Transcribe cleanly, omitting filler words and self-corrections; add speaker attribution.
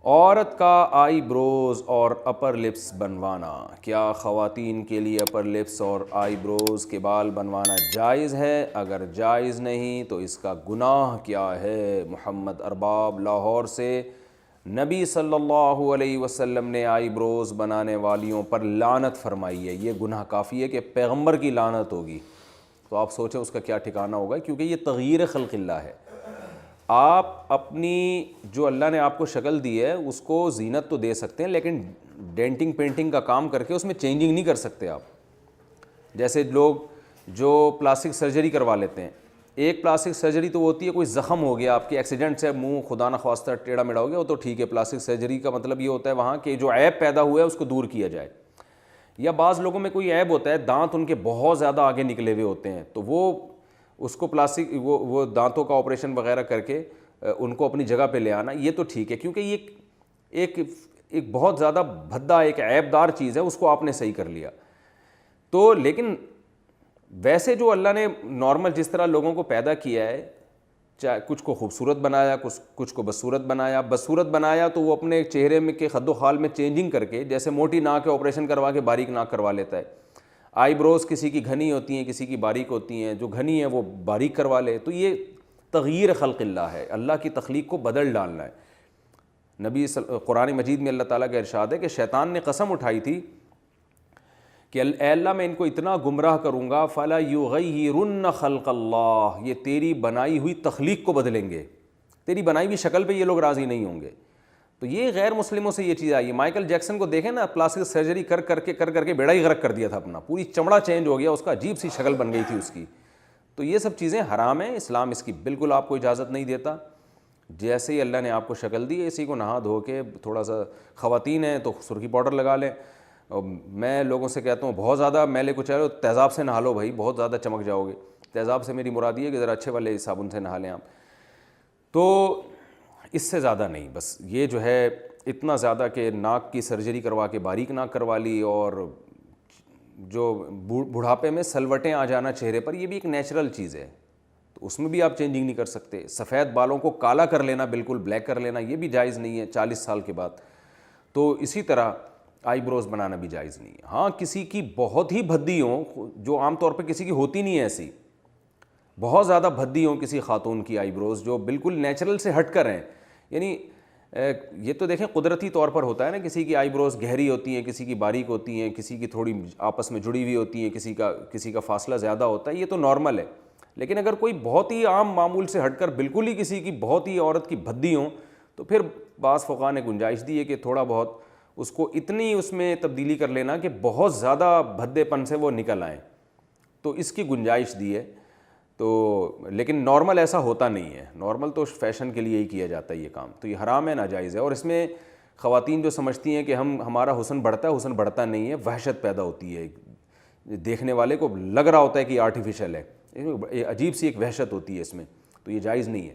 Speaker 1: عورت کا آئی بروز اور اپر لپس بنوانا، کیا خواتین کے لیے اپر لپس اور آئی بروز کے بال بنوانا جائز ہے؟ اگر جائز نہیں تو اس کا گناہ کیا ہے؟ محمد ارباب لاہور سے، نبی صلی اللہ علیہ وسلم نے آئی بروز بنانے والیوں پر لعنت فرمائی ہے۔ یہ گناہ کافی ہے کہ پیغمبر کی لعنت ہوگی، تو آپ سوچیں اس کا کیا ٹھکانہ ہوگا، کیونکہ یہ تغییر خلق اللہ ہے۔ آپ اپنی جو اللہ نے آپ کو شکل دی ہے اس کو زینت تو دے سکتے ہیں، لیکن ڈینٹنگ پینٹنگ کا کام کر کے اس میں چینجنگ نہیں کر سکتے آپ۔ جیسے لوگ جو پلاسٹک سرجری کروا لیتے ہیں، ایک پلاسٹک سرجری تو ہوتی ہے کوئی زخم ہو گیا آپ کے ایکسیڈنٹ سے، منہ خدا نخواستہ ٹیڑھا میڑھا ہو گیا، وہ تو ٹھیک ہے، پلاسٹک سرجری کا مطلب یہ ہوتا ہے وہاں کہ جو عیب پیدا ہوا ہے اس کو دور کیا جائے۔ یا بعض لوگوں میں کوئی عیب ہوتا ہے، دانت ان کے بہت زیادہ آگے نکلے ہوئے ہوتے ہیں، تو وہ اس کو پلاسٹک وہ دانتوں کا آپریشن وغیرہ کر کے ان کو اپنی جگہ پہ لے آنا، یہ تو ٹھیک ہے، کیونکہ یہ ایک بہت زیادہ بھدا ایک عیب دار چیز ہے، اس کو آپ نے صحیح کر لیا تو۔ لیکن ویسے جو اللہ نے نارمل جس طرح لوگوں کو پیدا کیا ہے، چاہے کچھ کو خوبصورت بنایا، کچھ کو بدصورت بنایا، بدصورت بنایا تو وہ اپنے چہرے میں کے خد و خال میں چینجنگ کر کے، جیسے موٹی ناک ہے آپریشن کروا کے باریک ناک کروا لیتا ہے، آئی بروز کسی کی گھنی ہوتی ہیں کسی کی باریک ہوتی ہیں، جو گھنی ہے وہ باریک کروا لے، تو یہ تغییر خلق اللہ ہے، اللہ کی تخلیق کو بدل ڈالنا ہے۔ قرآن مجید میں اللہ تعالیٰ کا ارشاد ہے کہ شیطان نے قسم اٹھائی تھی کہ اے اللہ میں ان کو اتنا گمراہ کروں گا، فَلَا يُغَيِّرُنَّ خَلْقَ اللَّهِ، یہ تیری بنائی ہوئی تخلیق کو بدلیں گے، تیری بنائی ہوئی شکل پہ یہ لوگ راضی نہیں ہوں گے۔ تو یہ غیر مسلموں سے یہ چیز آئی ہے۔ مائیکل جیکسن کو دیکھیں نا، پلاسٹک سرجری کر کے بیڑا ہی غرق کر دیا تھا اپنا، پوری چمڑا چینج ہو گیا اس کا، عجیب سی شکل بن گئی تھی اس کی۔ تو یہ سب چیزیں حرام ہیں، اسلام اس کی بالکل آپ کو اجازت نہیں دیتا۔ جیسے ہی اللہ نے آپ کو شکل دی ہے، اسی کو نہا دھو کے تھوڑا سا، خواتین ہیں تو سرخی پاؤڈر لگا لیں، اور میں لوگوں سے کہتا ہوں بہت زیادہ میلے کو چاہے تیزاب سے نہا لو بھائی، بہت زیادہ چمک جاؤ گے۔ تیزاب سے میری مراد یہ ہے کہ ذرا اچھے والے صابن سے نہا لیں آپ، تو اس سے زیادہ نہیں۔ بس یہ جو ہے اتنا زیادہ کہ ناک کی سرجری کروا کے باریک ناک کروا لی، اور جو بڑھاپے میں سلوٹیں آ جانا چہرے پر، یہ بھی ایک نیچرل چیز ہے، تو اس میں بھی آپ چینجنگ نہیں کر سکتے۔ سفید بالوں کو کالا کر لینا، بالکل بلیک کر لینا، یہ بھی جائز نہیں ہے 40 سال کے بعد۔ تو اسی طرح آئی بروز بنانا بھی جائز نہیں ہے۔ ہاں کسی کی بہت ہی بھدی ہوں، جو عام طور پہ کسی کی ہوتی نہیں ہے ایسی، بہت زیادہ بھدی ہوں کسی خاتون کی آئی بروز، جو بالکل نیچرل سے ہٹ کر ہیں، یعنی یہ تو دیکھیں قدرتی طور پر ہوتا ہے نا، کسی کی آئی بروز گہری ہوتی ہیں، کسی کی باریک ہوتی ہیں، کسی کی تھوڑی آپس میں جڑی ہوئی ہوتی ہیں، کسی کا فاصلہ زیادہ ہوتا ہے، یہ تو نارمل ہے۔ لیکن اگر کوئی بہت ہی عام معمول سے ہٹ کر بالکل ہی کسی کی بہت ہی عورت کی بھدی ہوں، تو پھر بعض فقہاء نے گنجائش دی ہے کہ تھوڑا بہت اس کو اتنی اس میں تبدیلی کر لینا کہ بہت زیادہ بھدے پن سے وہ نکل آئیں، تو اس کی گنجائش دی ہے۔ تو لیکن نارمل ایسا ہوتا نہیں ہے، نارمل تو فیشن کے لیے ہی کیا جاتا ہے یہ کام، تو یہ حرام ہے، ناجائز ہے۔ اور اس میں خواتین جو سمجھتی ہیں کہ ہمارا حسن بڑھتا ہے، حسن بڑھتا نہیں ہے، وحشت پیدا ہوتی ہے، دیکھنے والے کو لگ رہا ہوتا ہے کہ آرٹیفیشل ہے، عجیب سی ایک وحشت ہوتی ہے اس میں، تو یہ جائز نہیں ہے۔